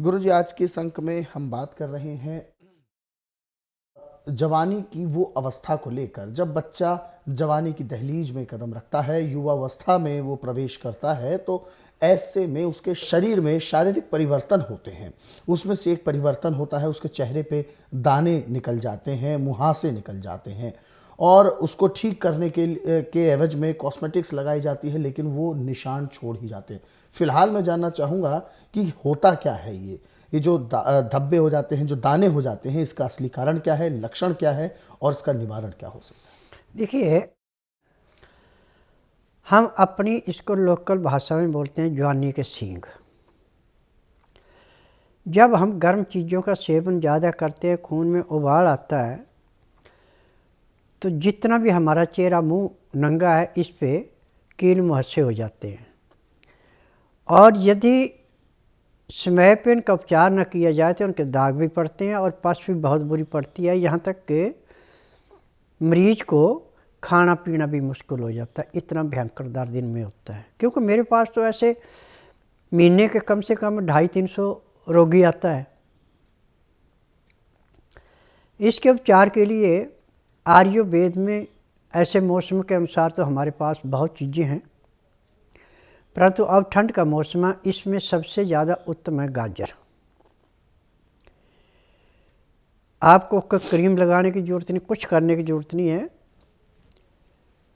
गुरुजी, आज के इस अंक में हम बात कर रहे हैं जवानी की वो अवस्था को लेकर। जब बच्चा जवानी की दहलीज में कदम रखता है, युवावस्था में वो प्रवेश करता है, तो ऐसे में उसके शरीर में शारीरिक परिवर्तन होते हैं। उसमें से एक परिवर्तन होता है, उसके चेहरे पे दाने निकल जाते हैं, मुहासे निकल जाते हैं और उसको ठीक करने के एवज में कॉस्मेटिक्स लगाई जाती है, लेकिन वो निशान छोड़ ही जाते हैं। फिलहाल मैं जानना चाहूँगा कि होता क्या है ये जो धब्बे हो जाते हैं, जो दाने हो जाते हैं, इसका असली कारण क्या है, लक्षण क्या है और इसका निवारण क्या हो सकता है? देखिए, हम अपनी इसको लोकल भाषा में बोलते हैं जवानी के सींग। जब हम गर्म चीज़ों का सेवन ज़्यादा करते हैं, खून में उबाल आता है, तो जितना भी हमारा चेहरा मुंह नंगा है, इस पे कील मुहासे हो जाते हैं। और यदि समय पे इनका उपचार न किया जाए तो उनके दाग भी पड़ते हैं और पस भी बहुत बुरी पड़ती है। यहाँ तक कि मरीज को खाना पीना भी मुश्किल हो जाता है, इतना भयंकर दर्द इनमें होता है। क्योंकि मेरे पास तो ऐसे महीने के कम से कम 250-300 रोगी आता है। इसके उपचार के लिए आयुर्वेद में ऐसे मौसम के अनुसार तो हमारे पास बहुत चीज़ें हैं, परंतु अब ठंड का मौसम है, इसमें सबसे ज़्यादा उत्तम है गाजर। आपको क्रीम लगाने की ज़रूरत नहीं, कुछ करने की ज़रूरत नहीं है।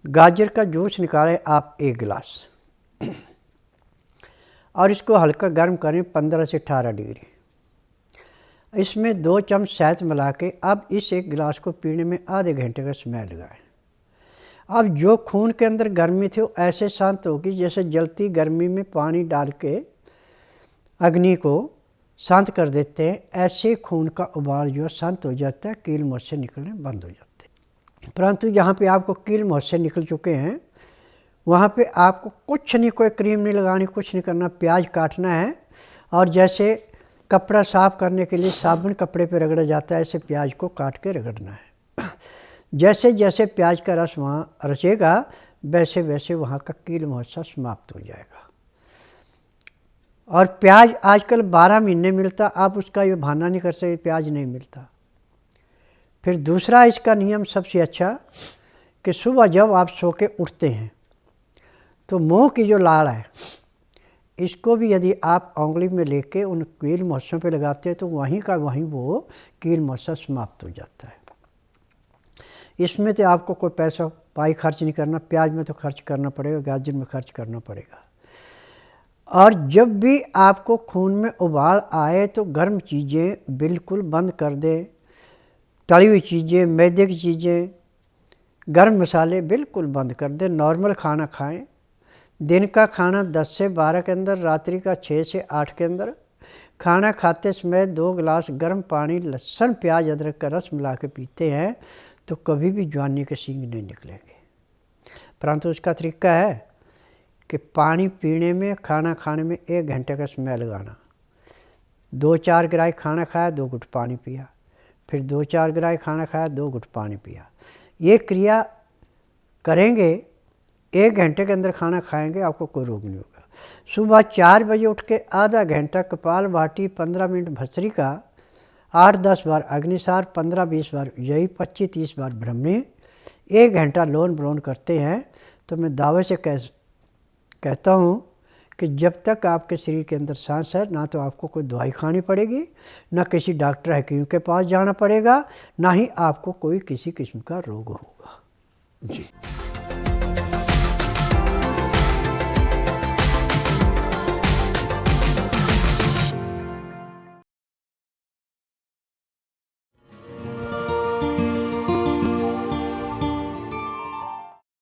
गाजर का जूस निकालें आप 1 गिलास और इसको हल्का गर्म करें 15 से 18 डिग्री। इसमें 2 चम्मच शहद मिला के अब इस 1 गिलास को पीने में आधे घंटे का समय लगाएं। अब जो खून के अंदर गर्मी थी वो ऐसे शांत होगी जैसे जलती गर्मी में पानी डाल के अग्नि को शांत कर देते हैं। ऐसे खून का उबाल जो शांत हो जाता है, कील मुहासे निकलने बंद हो जाते हैं। परंतु जहाँ पे आपको कील मुहासे निकल चुके हैं, वहाँ पे आपको कुछ नहीं, कोई क्रीम नहीं लगानी, कुछ नहीं करना। प्याज काटना है और जैसे कपड़ा साफ करने के लिए साबुन कपड़े पे रगड़ा जाता है, ऐसे प्याज को काट के रगड़ना है। जैसे जैसे प्याज का रस वहाँ रचेगा, वैसे वैसे वहाँ का कील मुहासा समाप्त हो जाएगा। और प्याज आजकल 12 महीने मिलता, आप उसका ये बहाना नहीं कर सकते प्याज नहीं मिलता। फिर दूसरा इसका नियम सबसे अच्छा कि सुबह जब आप सो के उठते हैं तो मुँह की जो लाड़ है, इसको भी यदि आप उंगली में लेके उन कील मुहासों पे लगाते हैं तो वहीं का वहीं वो कील मुहासा समाप्त हो जाता है। इसमें तो आपको कोई पैसा पाई खर्च नहीं करना, प्याज में तो खर्च करना पड़ेगा, गाजर में खर्च करना पड़ेगा। और जब भी आपको खून में उबाल आए तो गर्म चीज़ें बिल्कुल बंद कर दें। तली हुई चीज़ें, मैदे की चीज़ें, गर्म मसाले बिल्कुल बंद कर दें। नॉर्मल खाना खाएं। दिन का खाना 10 से 12 के अंदर, रात्रि का 6 से 8 के अंदर। खाना खाते समय 2 गिलास गर्म पानी, लहसुन प्याज अदरक का रस मिला के पीते हैं तो कभी भी जवानी के सींग नहीं निकलेंगे। परंतु उसका तरीका है कि पानी पीने में, खाना खाने में 1 घंटे का समय लगाना। 2-4 गिराई खाना खाया, 2 घुट पानी पिया, फिर 2-4 गिराई खाना खाया, 2 घुट पानी पिया। ये क्रिया करेंगे, 1 घंटे के अंदर खाना खाएंगे, आपको कोई रोग नहीं होगा। सुबह 4 बजे उठ के आधा घंटा कपालभाति, 15 मिनट भस्त्रिका, 8-10 बार अग्निसार, 15-20 बार यही, 25-30 बार ब्रह्मी, 1 घंटा लोन ब्रोन करते हैं तो मैं दावे से कहता हूँ कि जब तक आपके शरीर के अंदर सांस है, ना तो आपको कोई दवाई खानी पड़ेगी, ना किसी डॉक्टर हकीम के पास जाना पड़ेगा, ना ही आपको कोई किसी किस्म का रोग होगा। जी।